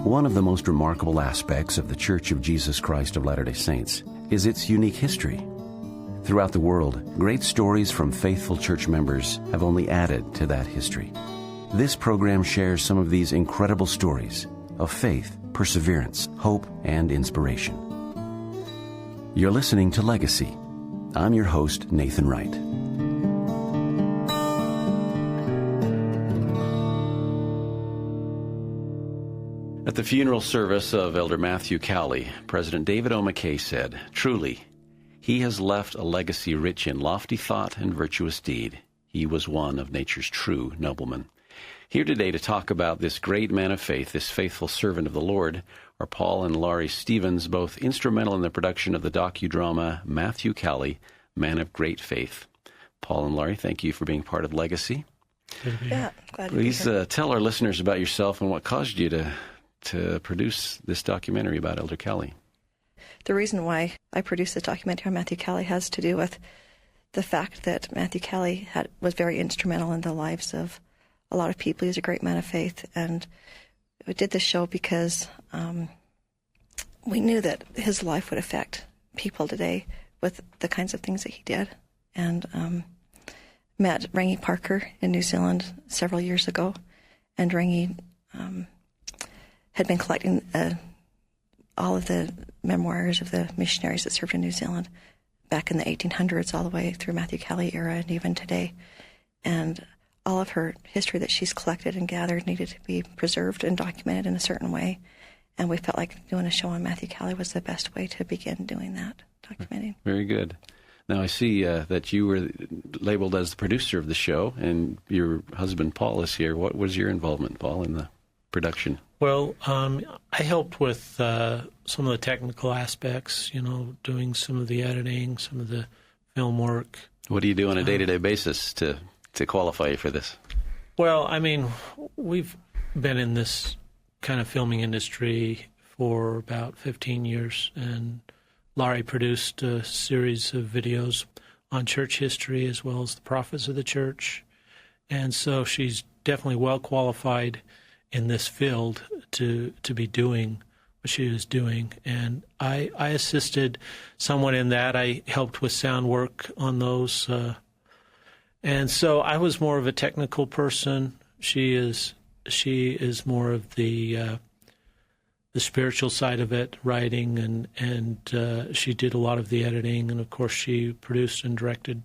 One of the most remarkable aspects of the Church of Jesus Christ of Latter-day Saints is its unique history. Throughout the world, great stories from faithful church members have only added to that history. This program shares some of these incredible stories of faith, perseverance, hope, and inspiration. You're listening to Legacy. I'm your host, Nathan Wright. At the funeral service of Elder Matthew Cowley, President David O. McKay said, "Truly, he has left a legacy rich in lofty thought and virtuous deed. He was one of nature's true noblemen." Here today to talk about this great man of faith, this faithful servant of the Lord, are Paul and Laurie Stevens, both instrumental in the production of the docudrama Matthew Cowley, Man of Great Faith. Paul and Laurie, thank you for being part of Legacy. Yeah, glad to Please be here. tell our listeners about yourself and what caused you to produce this documentary about Elder Cowley. The reason why I produced this documentary on Matthew Cowley has to do with the fact that Matthew Cowley was very instrumental in the lives of a lot of people. He was a great man of faith, and we did this show because we knew that his life would affect people today with the kinds of things that he did. And met Rangi Parker in New Zealand several years ago, and Rangi had been collecting all of the memoirs of the missionaries that served in New Zealand back in the 1800s all the way through Matthew Cowley era and even today. And all of her history that she's collected and gathered needed to be preserved and documented in a certain way. And we felt like doing a show on Matthew Cowley was the best way to begin doing that, documenting. Very good. Now, I see that you were labeled as the producer of the show, and your husband, Paul, is here. What was your involvement, Paul, in the production? Well, I helped with some of the technical aspects, doing some of the editing, some of the film work. What do you do on a day-to-day basis to qualify you for this? Well, I mean, we've been in this kind of filming industry for about 15 years, and Laurie produced a series of videos on church history as well as the prophets of the church. And so she's definitely well qualified in this field to be doing what she was doing. And I assisted somewhat in that. I helped with sound work on those. And so I was more of a technical person. She is more of the spiritual side of it, writing, and she did a lot of the editing, and of course she produced and directed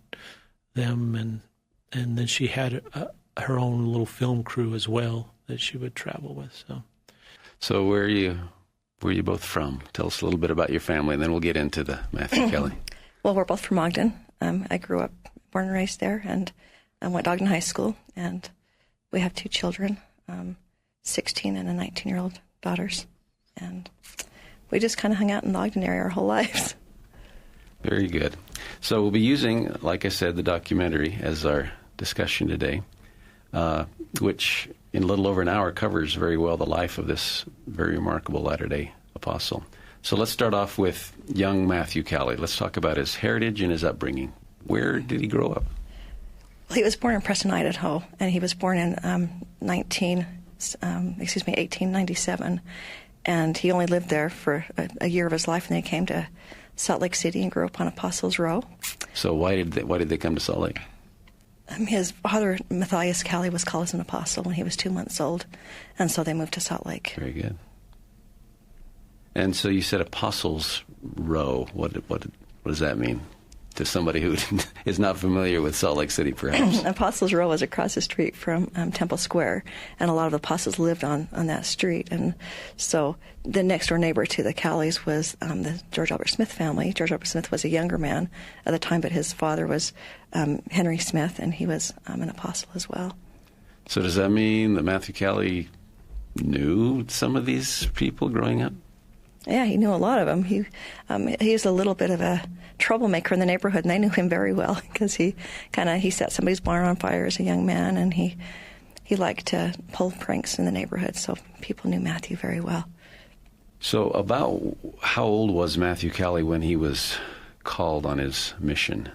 them, and then she had her own little film crew as well that she would travel with. So where are you both from? Tell us a little bit about your family, and then we'll get into the Matthew Cowley. Well, we're both from Ogden. I grew up, born and raised there, and I went to Ogden High School, and we have 2 children, 16 and a 19-year-old daughters. And we just kind of hung out in the Ogden area our whole lives. Very good. So we'll be using, like I said, the documentary as our discussion today, which in a little over an hour covers very well the life of this very remarkable Latter-day apostle. So let's start off with young Matthew Cowley. Let's talk about his heritage and his upbringing. Where did he grow up? Well, he was born in Preston, Idaho, and he was born in 1897. And he only lived there for a year of his life, and then he came to Salt Lake City and grew up on Apostles Row. So why did they come to Salt Lake? His father, Matthias Cowley, was called as an apostle when he was 2 months old, and so they moved to Salt Lake. Very good. And so you said Apostles Row. What does that mean to somebody who is not familiar with Salt Lake City, perhaps? Apostles Row was across the street from Temple Square, and a lot of the apostles lived on that street. And so the next-door neighbor to the Cowleys was the George Albert Smith family. George Albert Smith was a younger man at the time, but his father was Henry Smith, and he was an apostle as well. So does that mean that Matthew Cowley knew some of these people growing up? Yeah, he knew a lot of them. He was a little bit of a troublemaker in the neighborhood, and they knew him very well because he set somebody's barn on fire as a young man, and he liked to pull pranks in the neighborhood, so people knew Matthew very well. So about how old was Matthew Cowley when he was called on his mission?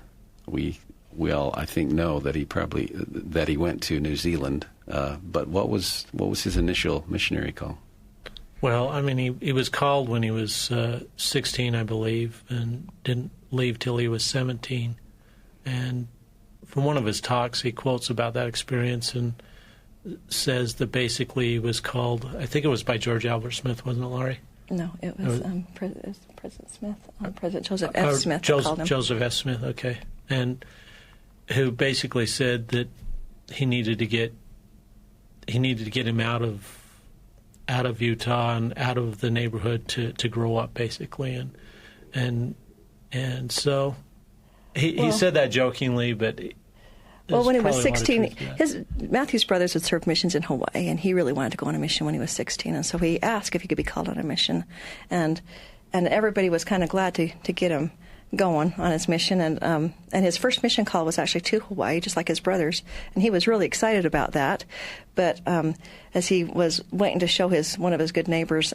We all, I think, know that he went to New Zealand, but what was his initial missionary call? Well, I mean, he was called when he was 16, I believe, and didn't leave till he was 17. And from one of his talks, he quotes about that experience and says that basically he was called, I think it was by George Albert Smith, wasn't it, Laurie? No, it was President Smith, President Joseph F. Smith. Called him. Joseph F. Smith, okay. And who basically said that he needed to get him out of Utah and out of the neighborhood to grow up, basically, and so he said that jokingly, but when he was 16, Matthew's brothers had served missions in Hawaii, and he really wanted to go on a mission when he was 16, and so he asked if he could be called on a mission, and everybody was kind of glad to get him going on his mission, and his first mission call was actually to Hawaii, just like his brothers, and he was really excited about that. But as he was waiting to show one of his good neighbors,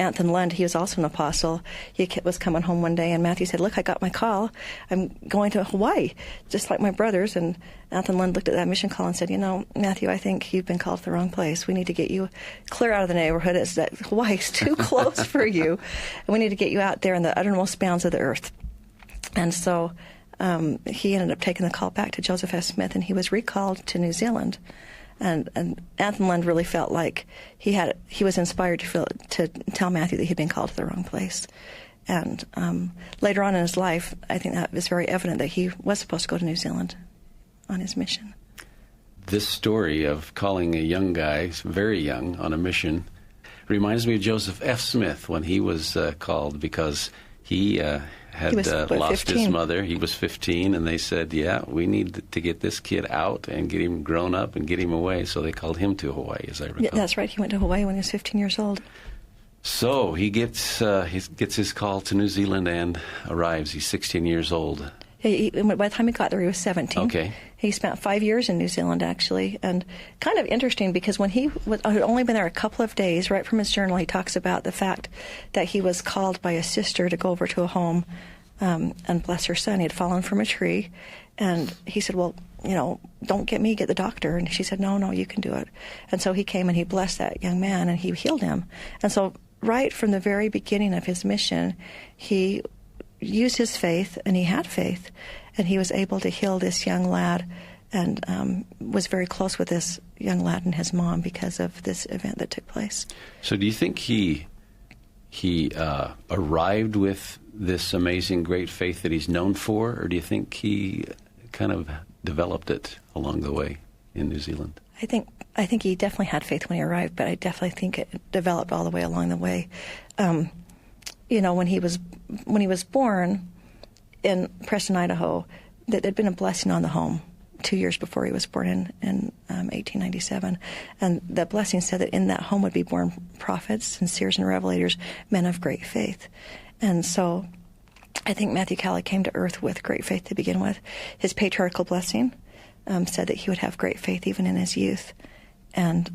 Anthony Lund, he was also an apostle. He was coming home one day, and Matthew said, "Look, I got my call. I'm going to Hawaii, just like my brothers." And Anthony Lund looked at that mission call and said, "You know, Matthew, I think you've been called to the wrong place. We need to get you clear out of the neighborhood. Hawaii's too close for you, and we need to get you out there in the uttermost bounds of the earth." And so he ended up taking the call back to Joseph F. Smith, and he was recalled to New Zealand. And Anthony Lund really felt like he was inspired to tell Matthew that he'd been called to the wrong place. And later on in his life, I think that was very evident that he was supposed to go to New Zealand on his mission. This story of calling a young guy, very young, on a mission reminds me of Joseph F. Smith when he was called, because he had lost 15. his mother. He was 15, and they said, "Yeah, we need to get this kid out and get him grown up and get him away." So they called him to Hawaii, as I recall. Yeah, that's right. He went to Hawaii when he was 15 years old. So he gets his call to New Zealand and arrives. He's 16 years old. By the time he got there, he was 17. Okay. He spent 5 years in New Zealand, actually, and kind of interesting because when he had only been there a couple of days, right from his journal, he talks about the fact that he was called by a sister to go over to a home and bless her son. He had fallen from a tree, and he said, "Well, don't get me, get the doctor." And she said, No, you can do it. And so he came and he blessed that young man, and he healed him. And so right from the very beginning of his mission, he used his faith, and he had faith, and he was able to heal this young lad, and was very close with this young lad and his mom because of this event that took place. So do you think he arrived with this amazing great faith that he's known for, or do you think he kind of developed it along the way in New Zealand? I think he definitely had faith when he arrived, but I definitely think it developed all the way along the way. When he was born in Preston, Idaho, there'd been a blessing on the home 2 years before he was born in 1897. And the blessing said that in that home would be born prophets and seers and revelators, men of great faith. And so I think Matthew Cowley came to earth with great faith to begin with. His patriarchal blessing said that he would have great faith even in his youth. And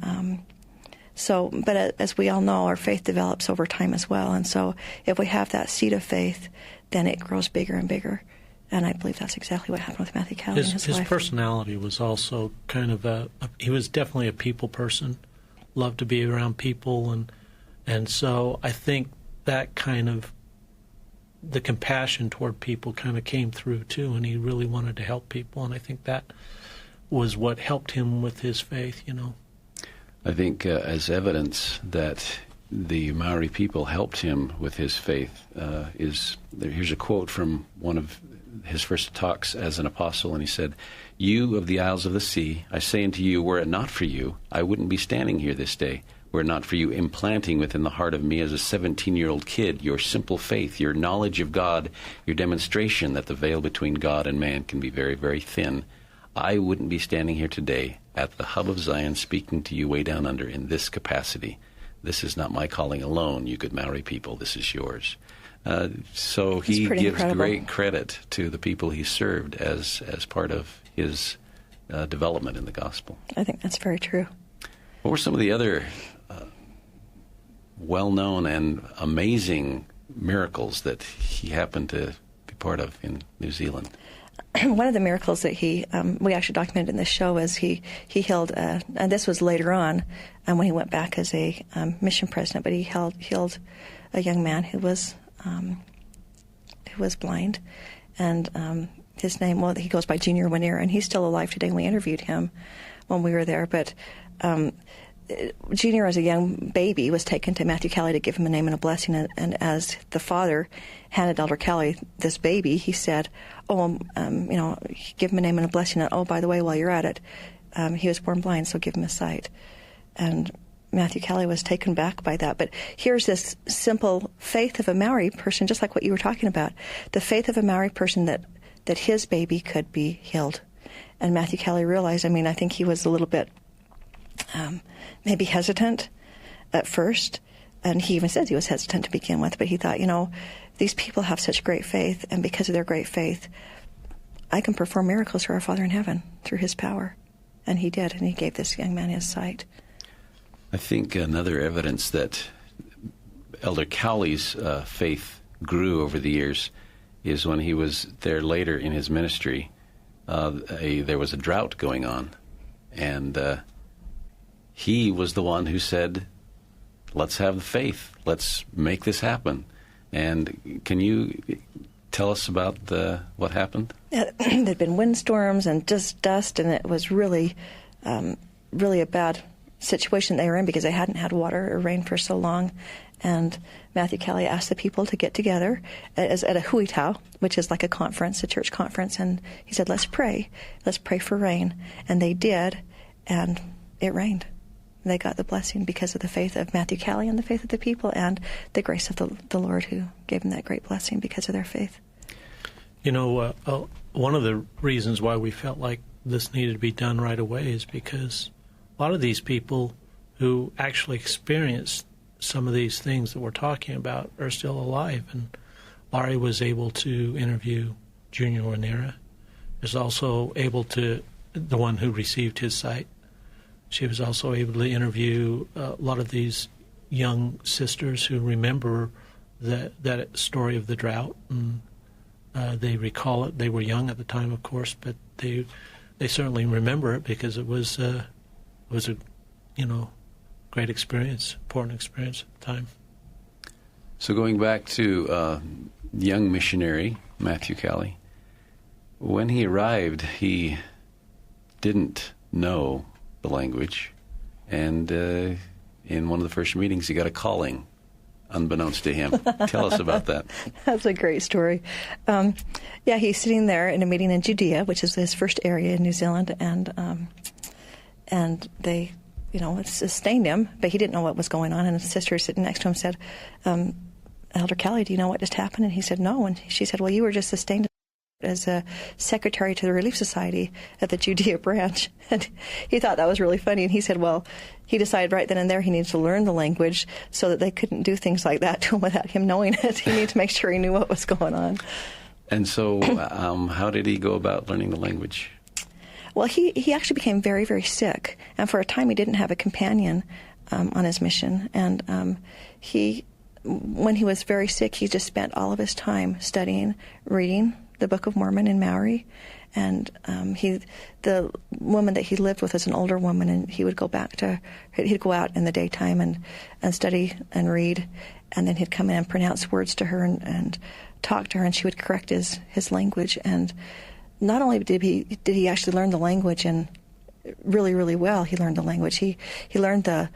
but as we all know, our faith develops over time as well. And so if we have that seed of faith, then it grows bigger and bigger. And I believe that's exactly what happened with Matthew Cowley in his life. His personality was also kind of he was definitely a people person, loved to be around people. And so I think that kind of, the compassion toward people kind of came through too, and he really wanted to help people. And I think that was what helped him with his faith, I think as evidence that the Maori people helped him with his faith here's a quote from one of his first talks as an apostle, and he said, "You of the isles of the sea, I say unto you, were it not for you, I wouldn't be standing here this day. Were it not for you implanting within the heart of me as a 17-year-old kid your simple faith, your knowledge of God, your demonstration that the veil between God and man can be very, very thin, I wouldn't be standing here today at the hub of Zion speaking to you way down under in this capacity. This is not my calling alone, you good Maori people. This is yours." So he gives incredible. Great credit to the people he served as part of his development in the gospel. I think that's very true. What were some of the other well-known and amazing miracles that he happened to be part of in New Zealand? one of the miracles that we actually documented in this show is he healed, and this was later on when he went back as a mission president, but he healed a young man who was blind, and his name, well, he goes by Junior Wanera, and he's still alive today. We interviewed him when we were there, but Junior, as a young baby, was taken to Matthew Cowley to give him a name and a blessing, and as the father handed Elder Cowley this baby, he said, give him a name and a blessing, and oh, by the way, while you're at it, he was born blind, so give him his sight. And Matthew Cowley was taken back by that. But here's this simple faith of a Maori person, just like what you were talking about, the faith of a Maori person that his baby could be healed. And Matthew Cowley realized, I think he was a little bit maybe hesitant at first, and he even says he was hesitant to begin with, but he thought, these people have such great faith, and because of their great faith, I can perform miracles for our Father in heaven through his power. And he did, and he gave this young man his sight. I think another evidence that Elder Cowley's faith grew over the years is when he was there later in his ministry. There was a drought going on, and he was the one who said, let's have the faith. Let's make this happen. And can you tell us about what happened? Yeah, there'd been windstorms and just dust, and it was really, really a bad situation they were in because they hadn't had water or rain for so long. And Matthew Cowley asked the people to get together at a huitau, which is like a conference, a church conference, and he said, let's pray for rain. And they did, and it rained. They got the blessing because of the faith of Matthew Cowley and the faith of the people and the grace of the Lord who gave them that great blessing because of their faith. One of the reasons why we felt like this needed to be done right away is because a lot of these people who actually experienced some of these things that we're talking about are still alive. And Laurie was able to interview Junior Wanera, is also able to, the one who received his sight. She was also able to interview a lot of these young sisters who remember that story of the drought, and they recall it. They were young at the time, of course, but they certainly remember it because it was a great experience, important experience at the time. So going back to young missionary Matthew Cowley, when he arrived, he didn't know the language, and in one of the first meetings he got a calling unbeknownst to him. Tell us about that. That's a great story. He's sitting there in a meeting in Judea, which is his first area in New Zealand, and they sustained him, but he didn't know what was going on, and his sister sitting next to him said, Elder Cowley, do you know what just happened? And he said, no, and she said, well, you were just sustained as a secretary to the Relief Society at the Judea branch. And he thought that was really funny. And he said, well, he decided right then and there he needed to learn the language so that they couldn't do things like that to him without him knowing it. He needed to make sure he knew what was going on. And so how did he go about learning the language? Well, he actually became very, very sick. And for a time he didn't have a companion on his mission. And when he was very sick, he just spent all of his time studying, reading the Book of Mormon in Maori, and the woman that he lived with was an older woman, and he would go he'd go out in the daytime and study and read, and then he'd come in and pronounce words to her and talk to her, and she would correct his language. And not only did he actually learn the language, and really, really well, he learned the language. He learned the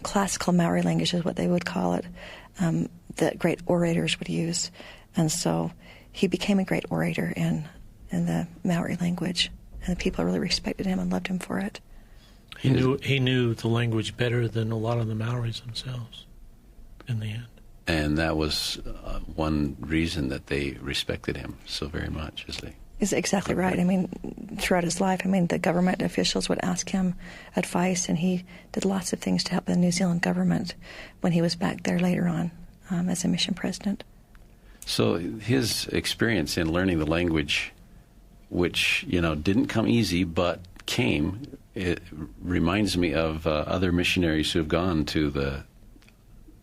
classical Maori language is what they would call it, that great orators would use, and so he became a great orator in the Maori language, and the people really respected him and loved him for it. He knew the language better than a lot of the Maoris themselves in the end. And that was one reason that they respected him so very much, Is exactly right. Throughout his life, the government officials would ask him advice, and he did lots of things to help the New Zealand government when he was back there later on as a mission president. So his experience in learning the language, which, didn't come easy, but came, it reminds me of other missionaries who have gone to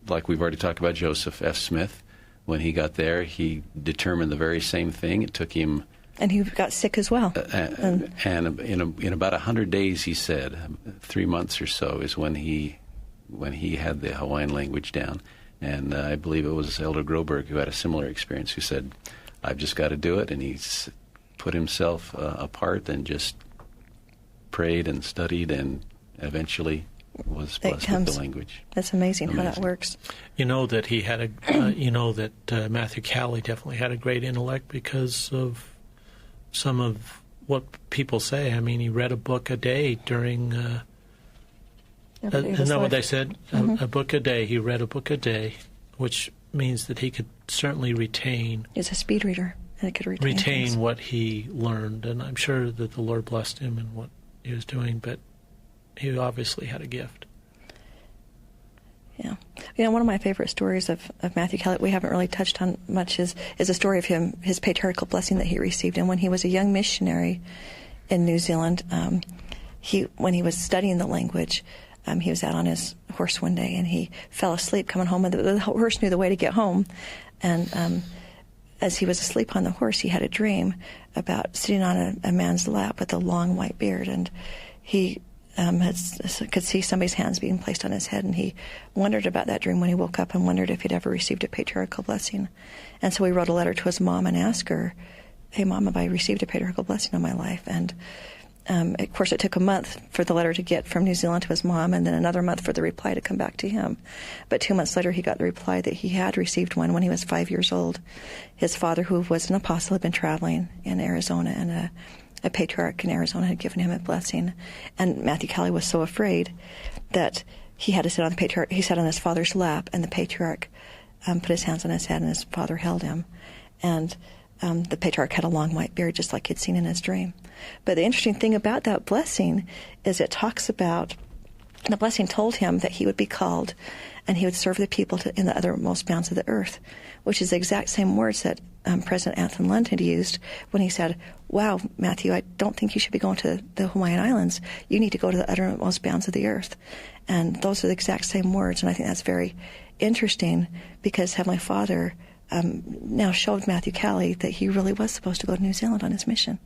like we've already talked about, Joseph F. Smith. When he got there, he determined the very same thing. It took him And he got sick as well. And in about 100 days, he said, 3 months or so is when he had the Hawaiian language down. And I believe it was Elder Groberg who had a similar experience, who said, I've just got to do it. And he's put himself apart and just prayed and studied and eventually was blessed with the language. That's amazing how that works. You know that he had that Matthew Cowley definitely had a great intellect because of some of what people say. I mean, he read a book a day during... isn't that what they said? Mm-hmm. A book a day. He read a book a day, which means that he could certainly retain... He's a speed reader, and it could retain what he learned. And I'm sure that the Lord blessed him in what he was doing, but he obviously had a gift. Yeah. You know, one of my favorite stories of Matthew Cowley, we haven't really touched on much, is a story of him, his patriarchal blessing that he received. And when he was a young missionary in New Zealand, when he was studying the language, he was out on his horse one day, and he fell asleep coming home, and the horse knew the way to get home. And as he was asleep on the horse, he had a dream about sitting on a man's lap with a long white beard, and he could see somebody's hands being placed on his head, and he wondered about that dream when he woke up and wondered if he'd ever received a patriarchal blessing. And so he wrote a letter to his mom and asked her, hey, Mom, have I received a patriarchal blessing on my life? And of course, it took a month for the letter to get from New Zealand to his mom, and then another month for the reply to come back to him. But 2 months later, he got the reply that he had received one when he was 5 years old. His father, who was an apostle, had been traveling in Arizona, and a patriarch in Arizona had given him a blessing. And Matthew Cowley was so afraid that he had to sit on the patriarch. He sat on his father's lap, and the patriarch put his hands on his head, and his father held him. And the patriarch had a long white beard, just like he'd seen in his dream. But the interesting thing about that blessing is it talks about, the blessing told him that he would be called and he would serve the people in the uttermost bounds of the earth, which is the exact same words that President Anthony Lund had used when he said, wow, Matthew, I don't think you should be going to the Hawaiian Islands. You need to go to the uttermost bounds of the earth. And those are the exact same words, and I think that's very interesting because Heavenly Father now showed Matthew Cowley that he really was supposed to go to New Zealand on his mission.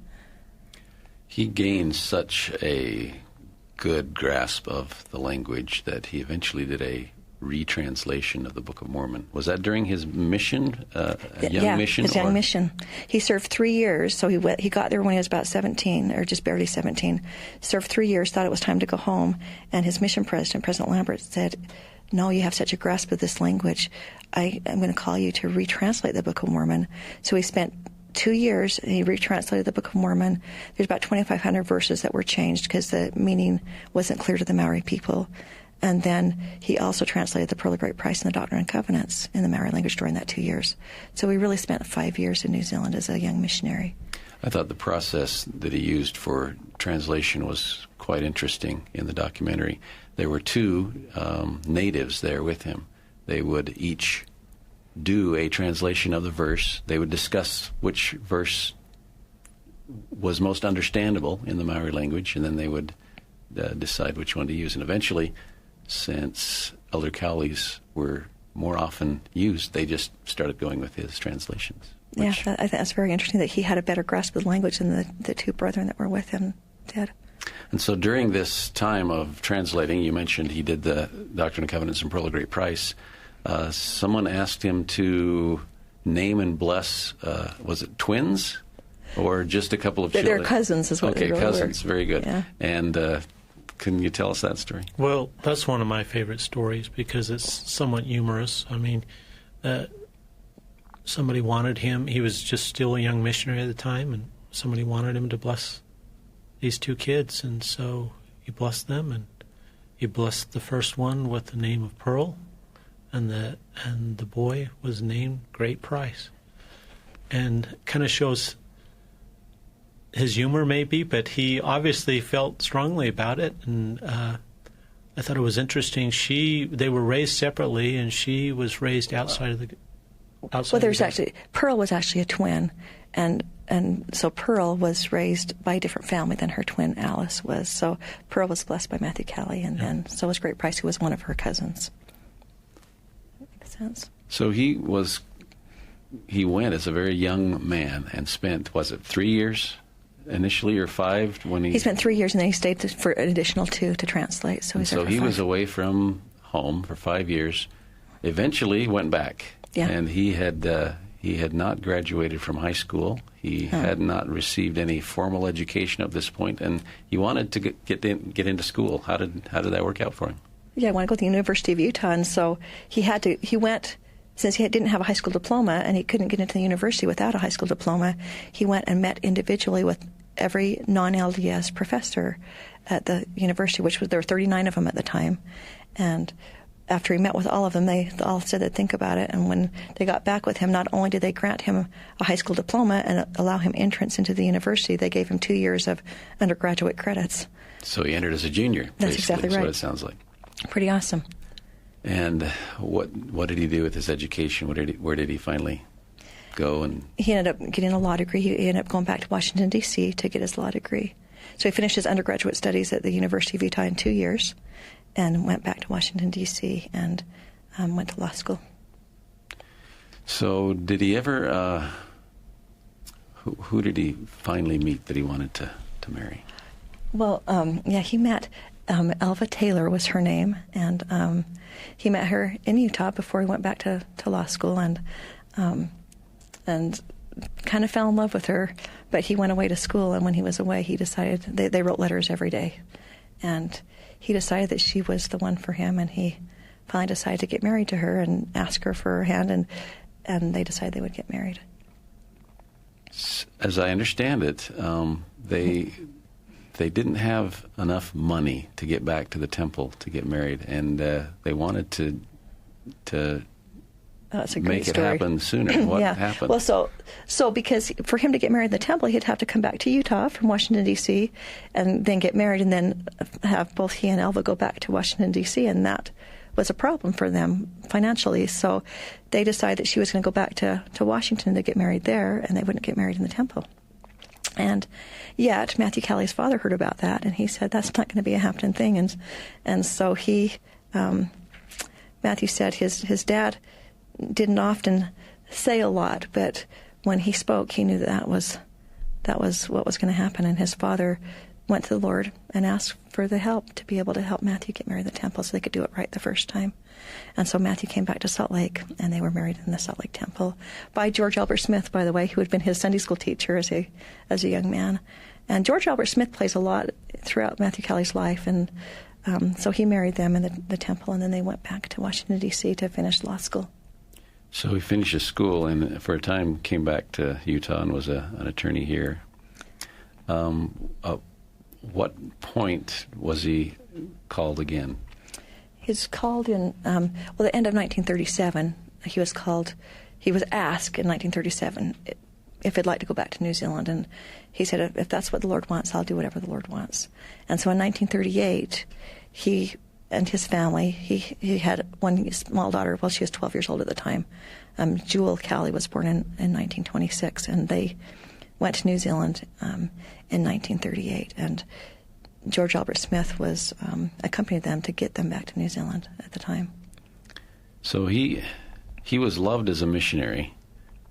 He gained such a good grasp of the language that he eventually did a retranslation of the Book of Mormon. Was that during his mission, young mission? His young mission. He served 3 years, so he got there when he was about 17, or just barely 17. Served 3 years, thought it was time to go home, and his mission president, President Lambert, said, no, you have such a grasp of this language. I'm going to call you to retranslate the Book of Mormon. So he spent 2 years, and he retranslated the Book of Mormon. There's about 2,500 verses that were changed because the meaning wasn't clear to the Maori people. And then he also translated the Pearl of Great Price and the Doctrine and Covenants in the Maori language during that 2 years. So he really spent 5 years in New Zealand as a young missionary. I thought the process that he used for translation was quite interesting in the documentary. There were two natives there with him. They would each do a translation of the verse. They would discuss which verse was most understandable in the Maori language, and then they would decide which one to use. And eventually, since Elder Cowley's were more often used, they just started going with his translations. Yeah, I think that's very interesting that he had a better grasp of the language than the two brethren that were with him did. And so during this time of translating, you mentioned he did the Doctrine and Covenants and Pearl of Great Price. Someone asked him to name and bless, was it twins or just a couple of children? They're cousins is what they really cousins. were. Very good. Yeah. And can you tell us that story? Well, that's one of my favorite stories because it's somewhat humorous. I mean, somebody wanted him. He was just still a young missionary at the time, and somebody wanted him to bless these two kids, and so he blessed them, and he blessed the first one with the name of Pearl, and the boy was named Great Price. And kind of shows his humor maybe, but he obviously felt strongly about it, and I thought it was interesting. They were raised separately, and she was raised outside of the Pearl was actually a twin, and so Pearl was raised by a different family than her twin Alice was. So Pearl was blessed by Matthew Cowley, and then so was Great Price, who was one of her cousins. That makes sense. So he was he went as a very young man and spent, was it 3 years initially or 5 when He spent 3 years and then he stayed for an additional 2 to translate. So, he was away from home for 5 years. Eventually went back. Yeah. And he had not graduated from high school. He had not received any formal education at this point, and he wanted to get into school. How did that work out for him? Yeah, I want to go to the University of Utah, and so he went, since he didn't have a high school diploma and he couldn't get into the university without a high school diploma, he went and met individually with every non-LDS professor at the university, there were 39 of them at the time. And after he met with all of them, they all said they'd think about it. And when they got back with him, not only did they grant him a high school diploma and allow him entrance into the university, they gave him 2 years of undergraduate credits. So he entered as a junior. That's exactly right. That's what it sounds like. Pretty awesome. And what did he do with his education? Where did he finally go? And he ended up getting a law degree. He ended up going back to Washington, D.C. to get his law degree. So he finished his undergraduate studies at the University of Utah in 2 years and went back to Washington, D.C. and went to law school. So did he ever, who did he finally meet that he wanted to marry? Well, he met Elva Taylor was her name, and he met her in Utah before he went back to law school, and kind of fell in love with her. But he went away to school, and when he was away, he decided they wrote letters every day, and he decided that she was the one for him, and he finally decided to get married to her and ask her for her hand, and they decided they would get married. As I understand it, they didn't have enough money to get back to the temple to get married, and they wanted to that's a great make story. It happen sooner. What yeah. happened? Well, so because for him to get married in the temple, he'd have to come back to Utah from Washington, D.C., and then get married, and then have both he and Elva go back to Washington, D.C., and that was a problem for them financially. So they decided that she was going to go back to Washington to get married there, and they wouldn't get married in the temple. And yet Matthew Cowley's father heard about that, and he said, that's not going to be a happening thing. And so Matthew said his dad didn't often say a lot, but when he spoke, he knew that was what was going to happen. And his father went to the Lord and asked for the help to be able to help Matthew get married in the temple so they could do it right the first time. And so Matthew came back to Salt Lake, and they were married in the Salt Lake Temple by George Albert Smith, by the way, who had been his Sunday school teacher as a young man. And George Albert Smith plays a lot throughout Matthew Cowley's life, and so he married them in the temple, and then they went back to Washington, D.C. to finish law school. So he finished his school and for a time came back to Utah and was an attorney here. What point was he called again? He was called in, the end of 1937. He was asked in 1937 if he'd like to go back to New Zealand. And he said, if that's what the Lord wants, I'll do whatever the Lord wants. And so in 1938, he and his family, he had one small daughter, well, she was 12 years old at the time. Jewel Cowley was born in 1926, and they went to New Zealand in 1938. And George Albert Smith was accompanied them to get them back to New Zealand at the time. So he was loved as a missionary,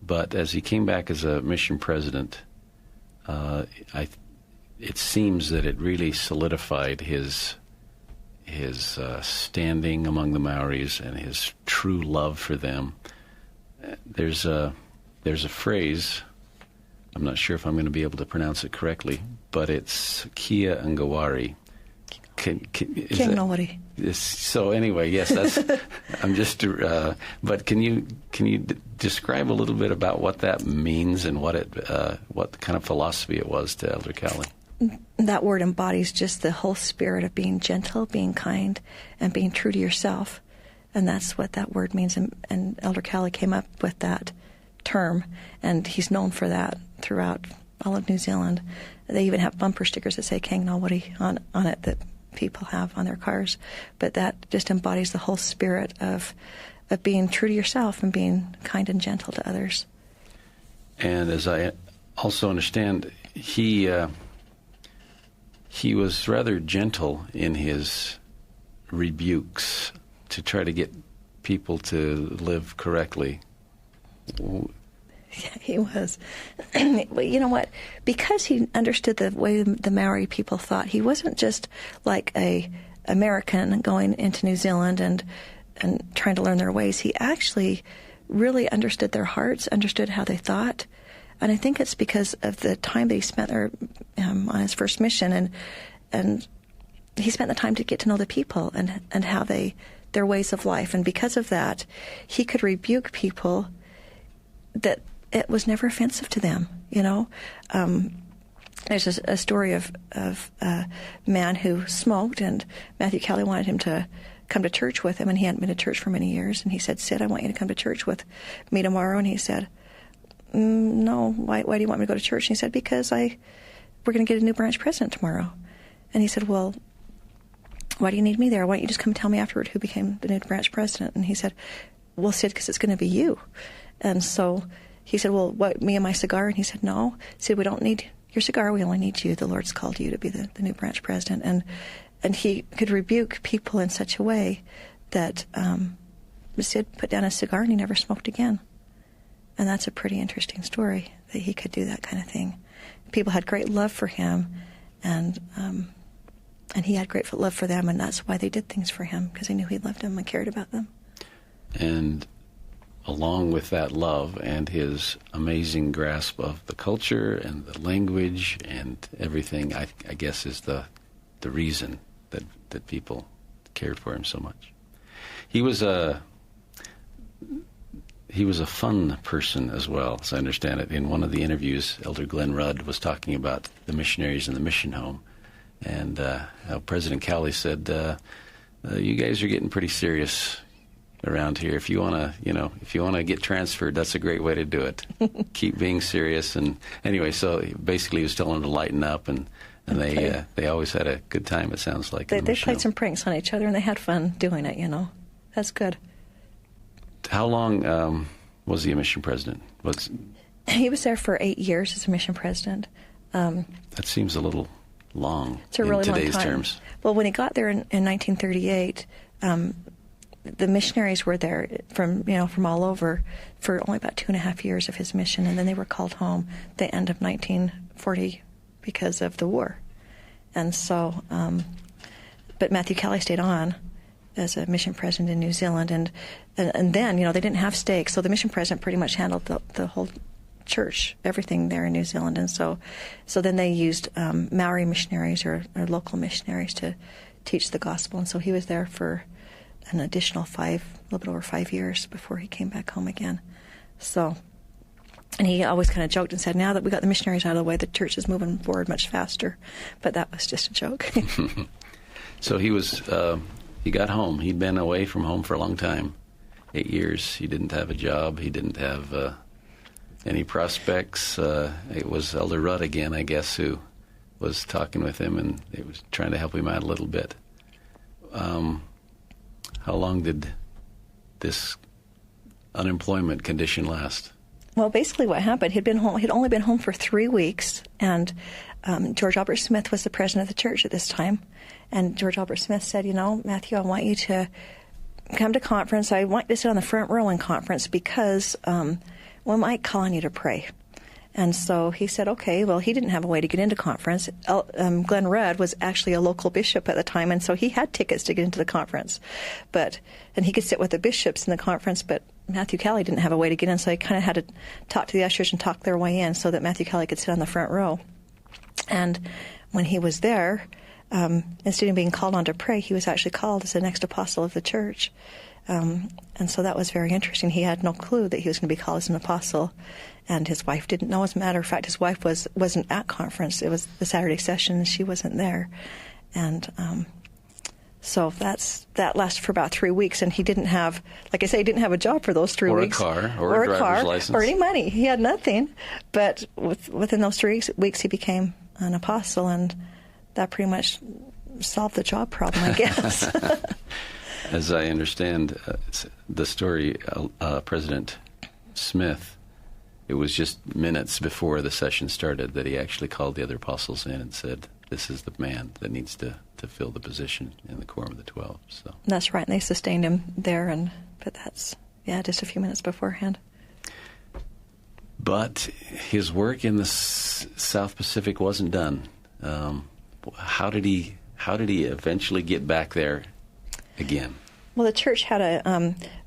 but as he came back as a mission president, it seems that it really solidified his standing among the Maoris and his true love for them. There's a phrase, I'm not sure if I'm going to be able to pronounce it correctly, but it's Kia Ngawari. Kingnawari. So anyway, yes, that's. I'm just. But can you describe a little bit about what that means and what kind of philosophy it was to Elder Cowley? That word embodies just the whole spirit of being gentle, being kind, and being true to yourself. And that's what that word means. And Elder Cowley came up with that term, and he's known for that throughout all of New Zealand. They even have bumper stickers that say Kingnawari on it that people have on their cars. But that just embodies the whole spirit of being true to yourself and being kind and gentle to others. And as I also understand, he was rather gentle in his rebukes to try to get people to live correctly. Yeah, he was. But you know what? Because he understood the way the Maori people thought, he wasn't just like a American going into New Zealand and trying to learn their ways. He actually really understood their hearts, understood how they thought. And I think it's because of the time that he spent there on his first mission, and he spent the time to get to know the people and how their ways of life. And because of that, he could rebuke people that it was never offensive to them, you know. There's a story of a man who smoked, and Matthew Cowley wanted him to come to church with him, and he hadn't been to church for many years. And he said, "Sid, I want you to come to church with me tomorrow." And he said, "No, why do you want me to go to church?" And he said, "Because we're going to get a new branch president tomorrow." And he said, "Well, why do you need me there? Why don't you just come tell me afterward who became the new branch president?" And he said, "Well, Sid, because it's going to be you." And so he said, "Well, what, me and my cigar?" And he said, "No, Sid, we don't need your cigar. We only need you. The Lord's called you to be the new branch president." And he could rebuke people in such a way that Sid put down his cigar and he never smoked again. And that's a pretty interesting story, that he could do that kind of thing. People had great love for him, and he had great love for them, and that's why they did things for him, because they knew he loved them and cared about them. And along with that love and his amazing grasp of the culture and the language and everything, I guess is the reason that people cared for him so much. He was a fun person as well, as I understand it. In one of the interviews, Elder Glenn Rudd was talking about the missionaries in the mission home, and how President Cowley said, "You guys are getting pretty serious around here. If you want to get transferred, that's a great way to do it. Keep being serious." And anyway, so basically he was telling them to lighten up, and they always had a good time, it sounds like. They played some pranks on each other, and they had fun doing it, you know. That's good. How long was he a mission president? He was there for 8 years as a mission president. That seems a little long it's a really in today's long time. terms. Well, when he got there in 1938, the missionaries were there from all over for only about 2.5 years of his mission, and then they were called home at the end of 1940 because of the war. And so, but Matthew Cowley stayed on as a mission president in New Zealand, and then, they didn't have stakes, so the mission president pretty much handled the whole church, everything there in New Zealand. And so then they used Maori missionaries or local missionaries to teach the gospel, and so he was there for an additional a little bit over 5 years before he came back home again. So, and he always kind of joked and said, "Now that we got the missionaries out of the way, the church is moving forward much faster." But that was just a joke. So he got home. He'd been away from home for a long time, 8 years. He didn't have a job. He didn't have any prospects. It was Elder Rudd again, I guess, who was talking with him, and it was trying to help him out a little bit. How long did this unemployment condition last? Well, basically what happened, he'd only been home for 3 weeks, and George Albert Smith was the president of the church at this time. And George Albert Smith said, "Matthew, I want you to come to conference. I want you to sit on the front row in conference because we might call on you to pray." And so he said, okay. Well, he didn't have a way to get into conference. Glenn Rudd was actually a local bishop at the time, and so he had tickets to get into the conference. And he could sit with the bishops in the conference, but Matthew Cowley didn't have a way to get in, so he kind of had to talk to the ushers and talk their way in so that Matthew Cowley could sit on the front row. And when he was there, instead of being called on to pray, he was actually called as the next apostle of the church. And so that was very interesting. He had no clue that he was going to be called as an apostle, and his wife didn't know. As a matter of fact, his wife wasn't at conference. It was the Saturday session, and she wasn't there. And so that lasted for about 3 weeks, and he didn't have, like I say, he didn't have a job for those 3 weeks. Or a driver's license. Or any money. He had nothing. But within those 3 weeks, he became an apostle, and that pretty much solved the job problem, I guess. As I understand the story, President Smith, it was just minutes before the session started that he actually called the other apostles in and said, "This is the man that needs to fill the position in the Quorum of the 12." So that's right, and they sustained him there, but that's just a few minutes beforehand. But his work in the South Pacific wasn't done. How did he eventually get back there again? Well, the church had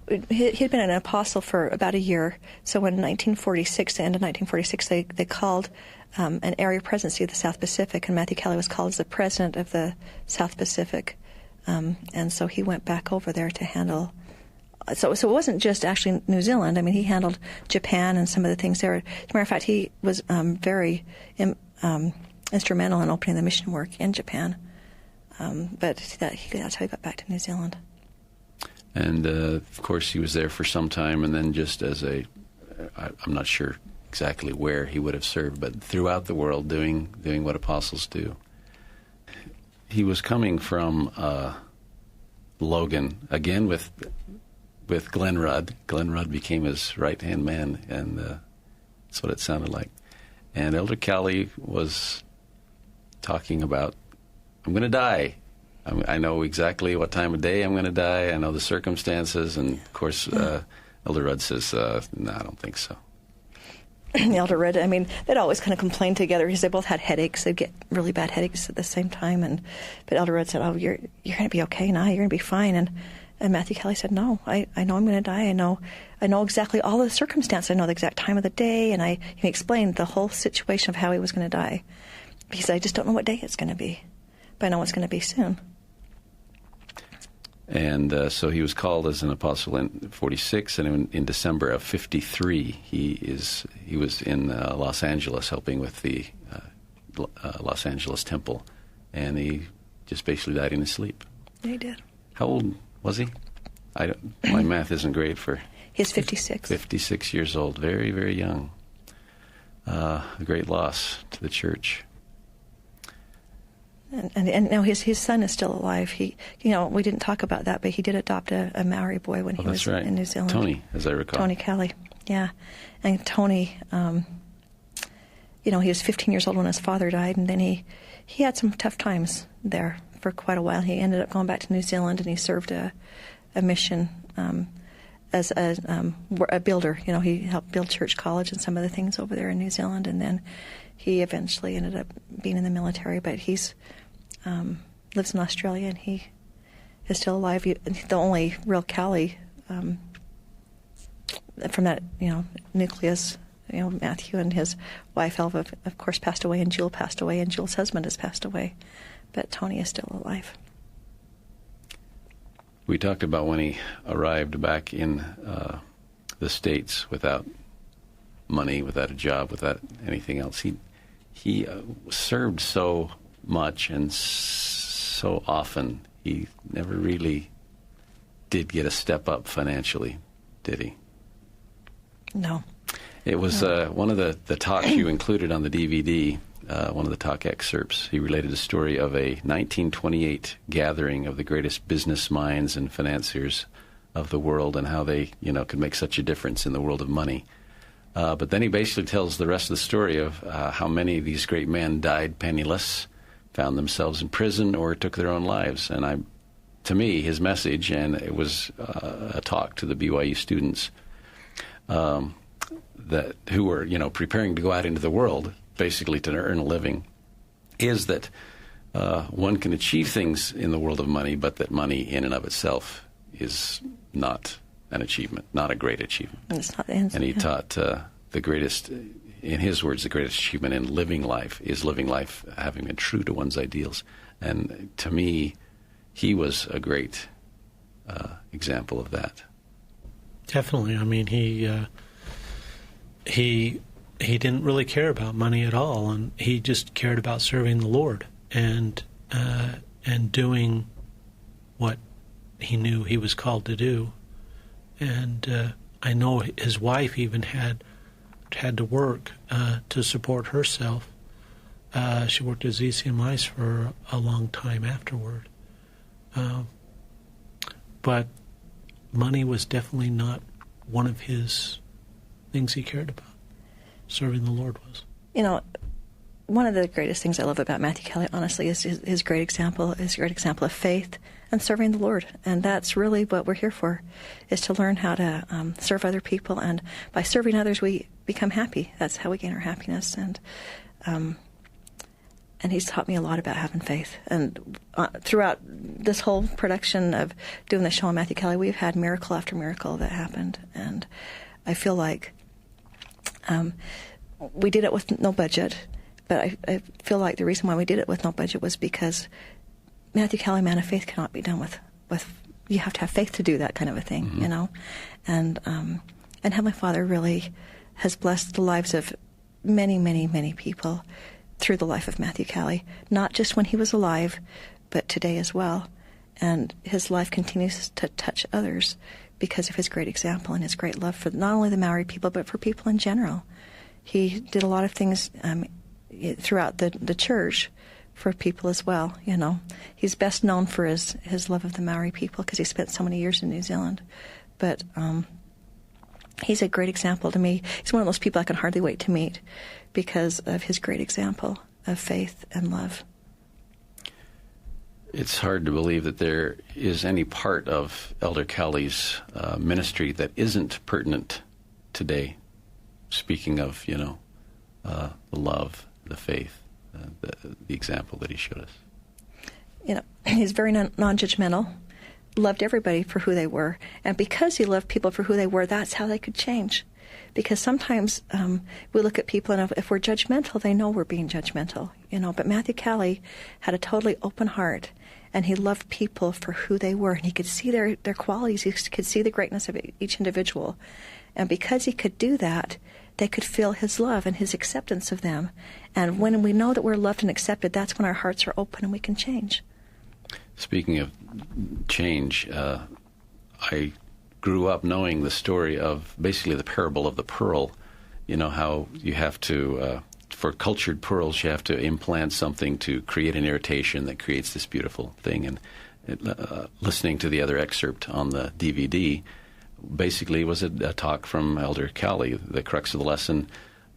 he'd been an apostle for about a year. So when 1946, the end of 1946, they called an area presidency of the South Pacific, and Matthew Cowley was called as the president of the South Pacific. And so he went back over there to handle. So it wasn't just actually New Zealand. I mean, he handled Japan and some of the things there. As a matter of fact, he was very instrumental in opening the mission work in Japan. But that's how he got back to New Zealand. And, of course, he was there for some time, and then just as I'm not sure exactly where he would have served, but throughout the world doing what apostles do. He was coming from Logan, again with Glenn Rudd. Glenn Rudd became his right-hand man, and that's what it sounded like. And Elder Cowley was talking about, I'm going to die. I know exactly what time of day I'm going to die. I know the circumstances. And, of course, Elder Rudd says, no, I don't think so. Elder Rudd, I mean, they'd always kind of complain together because they both had headaches. They'd get really bad headaches at the same time. But Elder Rudd said, oh, you're going to be okay now. You're going to be fine. And Matthew Cowley said, no, I know I'm going to die. I know exactly all the circumstances. I know the exact time of the day. And he explained the whole situation of how he was going to die. He said, I just don't know what day it's going to be. But I know it's going to be soon. And so he was called as an apostle in 46, and in December of 53, he was in Los Angeles helping with the Los Angeles temple, and he just basically died in his sleep. Yeah, he did. How old was he? My math isn't great for... He's 56. 56 years old, very, very young. A great loss to the church. And now his son is still alive. We didn't talk about that, but he did adopt a Maori boy when he was right. in New Zealand. Tony, as I recall. Tony Cowley, yeah. And Tony, he was 15 years old when his father died, and then he had some tough times there for quite a while. He ended up going back to New Zealand, and he served a mission as a builder. He helped build Church College and some of the things over there in New Zealand, and then he eventually ended up being in the military, but he's lives in Australia, and he is still alive. The only real Cowley from that nucleus, Matthew and his wife Elva, of course, passed away, and Jewel passed away, and Jewel's husband has passed away, but Tony is still alive. We talked about when he arrived back in the States without money, without a job, without anything else. He served so much and so often. He never really did get a step up financially, did he? No. It was one of the talks you included on the DVD, one of the talk excerpts. He related a story of a 1928 gathering of the greatest business minds and financiers of the world, and how they, could make such a difference in the world of money. But then he basically tells the rest of the story of how many of these great men died penniless, found themselves in prison, or took their own lives. And to me, his message, and it was a talk to the BYU students who were, preparing to go out into the world, basically to earn a living, is that one can achieve things in the world of money, but that money in and of itself is not an achievement, not a great achievement. It's not the answer. And he taught the greatest, in his words, the greatest achievement in living life is living life having been true to one's ideals. And to me, he was a great example of that. Definitely. I mean, he didn't really care about money at all, and he just cared about serving the Lord and doing what he knew he was called to do. And I know his wife even had to work to support herself. She worked as ECMIs for a long time afterward. But money was definitely not one of his things he cared about. Serving the Lord was. One of the greatest things I love about Matthew Cowley, honestly, is his great example of faith and serving the Lord. And that's really what we're here for, is to learn how to serve other people. And by serving others, we become happy. That's how we gain our happiness. And he's taught me a lot about having faith. And throughout this whole production of doing the show on Matthew Cowley, we've had miracle after miracle that happened. And I feel like we did it with no budget, but I feel like the reason why we did it with no budget was because Matthew Cowley, Man of Faith, cannot be done with you have to have faith to do that kind of a thing, you know. And Heavenly Father really has blessed the lives of many, many, many people through the life of Matthew Cowley, not just when he was alive, but today as well. And his life continues to touch others because of his great example and his great love for not only the Maori people, but for people in general. He did a lot of things throughout the church for people as well, you know. He's best known for his love of the Maori people because he spent so many years in New Zealand. But he's a great example to me. He's one of those people I can hardly wait to meet because of his great example of faith and love. It's hard to believe that there is any part of Elder Cowley's ministry that isn't pertinent today. Speaking of, you know, the love, the faith, the example that he showed us. You know, he's very non-judgmental, loved everybody for who they were. And because he loved people for who they were, that's how they could change. Because sometimes we look at people, and if we're judgmental, they know we're being judgmental, you know. But Matthew Cowley had a totally open heart, and he loved people for who they were. And he could see their qualities. He could see the greatness of each individual. And because he could do that, they could feel his love and his acceptance of them. And when we know that we're loved and accepted, that's when our hearts are open and we can change. Speaking of change, I grew up knowing the story of basically the parable of the pearl. You know how you have to, for cultured pearls, you have to implant something to create an irritation that creates this beautiful thing. And listening to the other excerpt on the DVD, basically was a talk from Elder Cowley. The crux of the lesson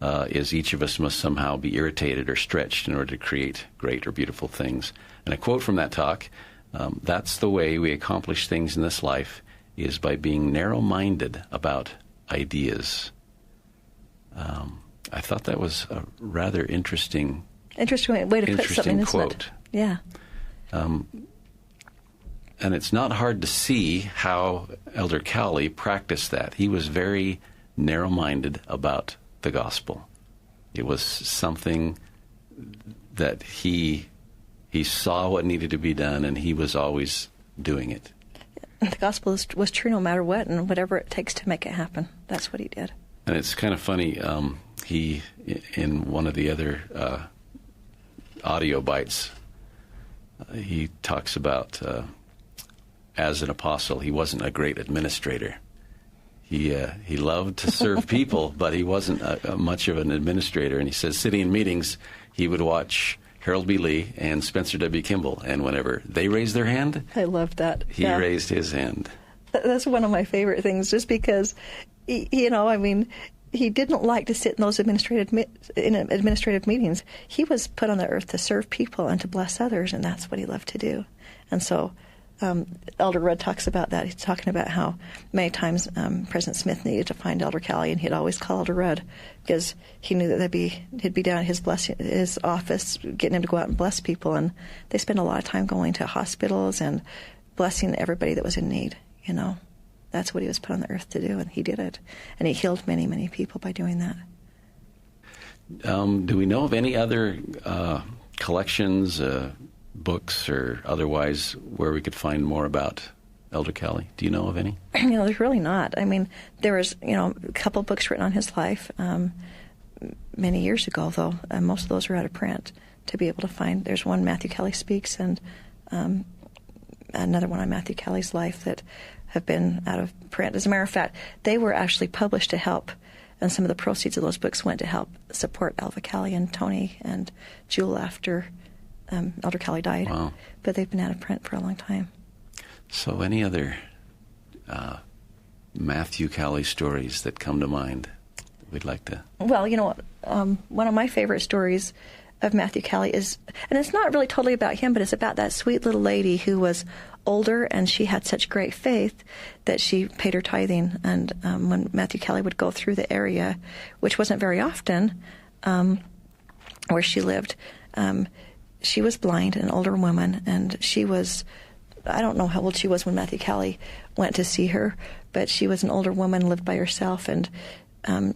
is each of us must somehow be irritated or stretched in order to create great or beautiful things. And a quote from that talk, that's the way we accomplish things in this life, is by being narrow-minded about ideas. I thought that was a rather interesting way to put something, quote. Yeah. And it's not hard to see how Elder Cowley practiced that. He was very narrow-minded about the gospel. It was something that he saw what needed to be done, and he was always doing it. The gospel was true no matter what, and whatever it takes to make it happen. That's what he did. And it's kind of funny, he, in one of the other audio bites, he talks about, as an apostle, he wasn't a great administrator. He loved to serve people, but he wasn't much of an administrator. And he says, sitting in meetings, he would watch Harold B. Lee and Spencer W. Kimball, and whenever they raised their hand, I loved that. He raised his hand. That's one of my favorite things, just because, you know, I mean, he didn't like to sit in those administrative meetings. He was put on the earth to serve people and to bless others, and that's what he loved to do. And so Elder Rudd talks about that. He's talking about how many times President Smith needed to find Elder Cowley, and he'd always call Elder Rudd because he knew that he'd be down at his office getting him to go out and bless people. And they spent a lot of time going to hospitals and blessing everybody that was in need, you know. That's what he was put on the earth to do, and he did it. And he healed many, many people by doing that. Do we know of any other collections, books or otherwise, where we could find more about Elder Cowley? Do you know of any? You know, there's really not. I mean, there was, you know, a couple books written on his life many years ago, though. Most of those are out of print to be able to find. There's one, Matthew Cowley Speaks, and another one on Matthew Cowley's life that have been out of print. As a matter of fact, they were actually published to help, and some of the proceeds of those books went to help support Alva Cowley and Tony and Jewel after Elder Cowley died. Wow. But they've been out of print for a long time. So any other Matthew Cowley stories that come to mind that we'd like to... Well, you know, one of my favorite stories of Matthew Cowley is, and it's not really totally about him, but it's about that sweet little lady who was older, and she had such great faith that she paid her tithing. And when Matthew Cowley would go through the area, which wasn't very often, where she lived, she was blind, an older woman, and she was, I don't know how old she was when Matthew Cowley went to see her, but she was an older woman, lived by herself, and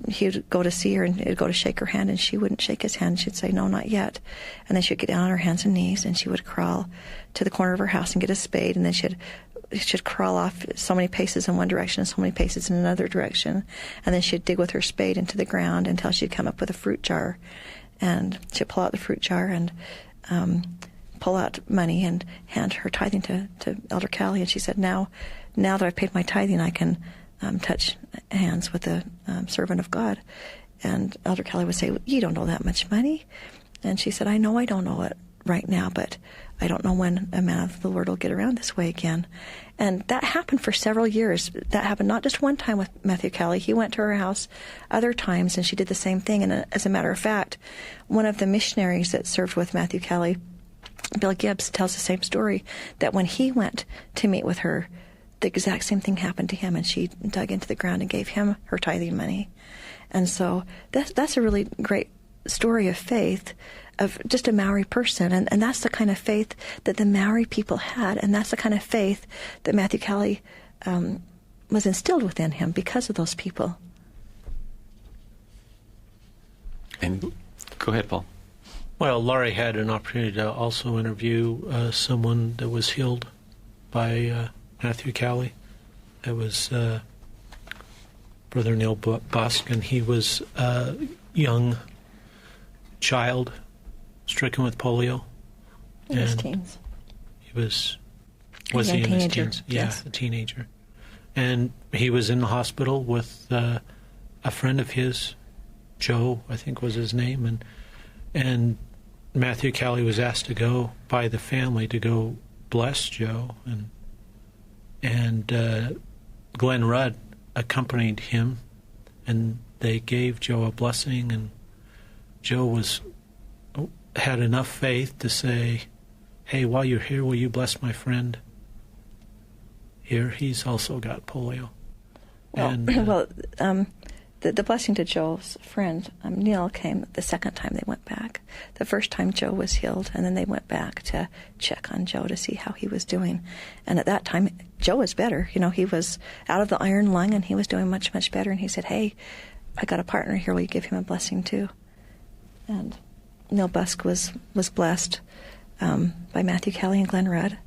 he would go to see her, and he'd go to shake her hand, and she wouldn't shake his hand. She'd say, "No, not yet." And then she'd get down on her hands and knees, and she would crawl to the corner of her house and get a spade, and then she'd crawl off so many paces in one direction and so many paces in another direction, and then she'd dig with her spade into the ground until she'd come up with a fruit jar, and she'd pull out the fruit jar and pull out money and hand her tithing to Elder Cowley. And she said, now that I've paid my tithing, I can touch hands with the servant of God. And Elder Cowley would say, "Well, you don't know that much money." And she said, "I know I don't know it right now, but I don't know when a man of the Lord will get around this way again." And that happened for several years. That happened not just one time with Matthew Cowley. He went to her house other times, and she did the same thing. And as a matter of fact, one of the missionaries that served with Matthew Cowley, Bill Gibbs, tells the same story, that when he went to meet with her, the exact same thing happened to him, and she dug into the ground and gave him her tithing money. And so that's a really great story of faith, of just a Maori person, and that's the kind of faith that the Maori people had, and that's the kind of faith that Matthew Cowley was instilled within him because of those people. And go ahead, Paul. Well, Laurie had an opportunity to also interview someone that was healed by Matthew Cowley. It was Brother Neil Busk, and he was a young child stricken with polio. In his teens. He was he in his teens? Yeah, yes. A teenager. And he was in the hospital with a friend of his, Joe, I think was his name, and Matthew Cowley was asked to go by the family to go bless Joe, and Glenn Rudd accompanied him, and they gave Joe a blessing, and Joe had enough faith to say, "Hey, while you're here, will you bless my friend? Here, he's also got polio." Well, the blessing to Joe's friend, Neil, came the second time they went back. The first time Joe was healed, and then they went back to check on Joe to see how he was doing. And at that time, Joe was better. You know, he was out of the iron lung, and he was doing much, much better. And he said, "Hey, I got a partner here. Will you give him a blessing too?" And Neil Busk was blessed by Matthew Cowley and Glenn Rudd,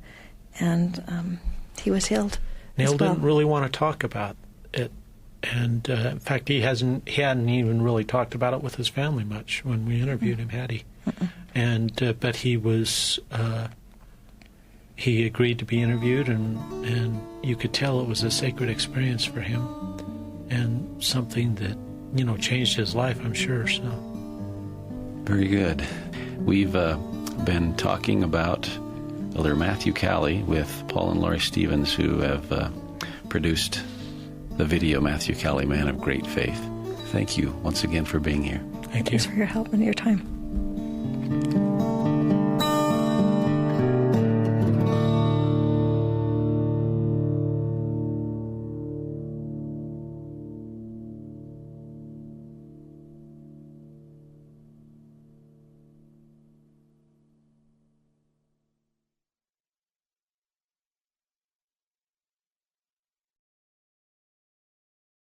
and he was healed. Neil didn't really want to talk about it. And in fact, he hadn't even really talked about it with his family much when we interviewed him, had he? And but he was he agreed to be interviewed, and you could tell it was a sacred experience for him, and something that changed his life, I'm sure. So very good. We've been talking about Elder Matthew Cowley with Paul and Laurie Stevens, who have produced the video, Matthew Cowley, Man of Great Faith. Thank you once again for being here. Thank you. Thanks for your help and your time.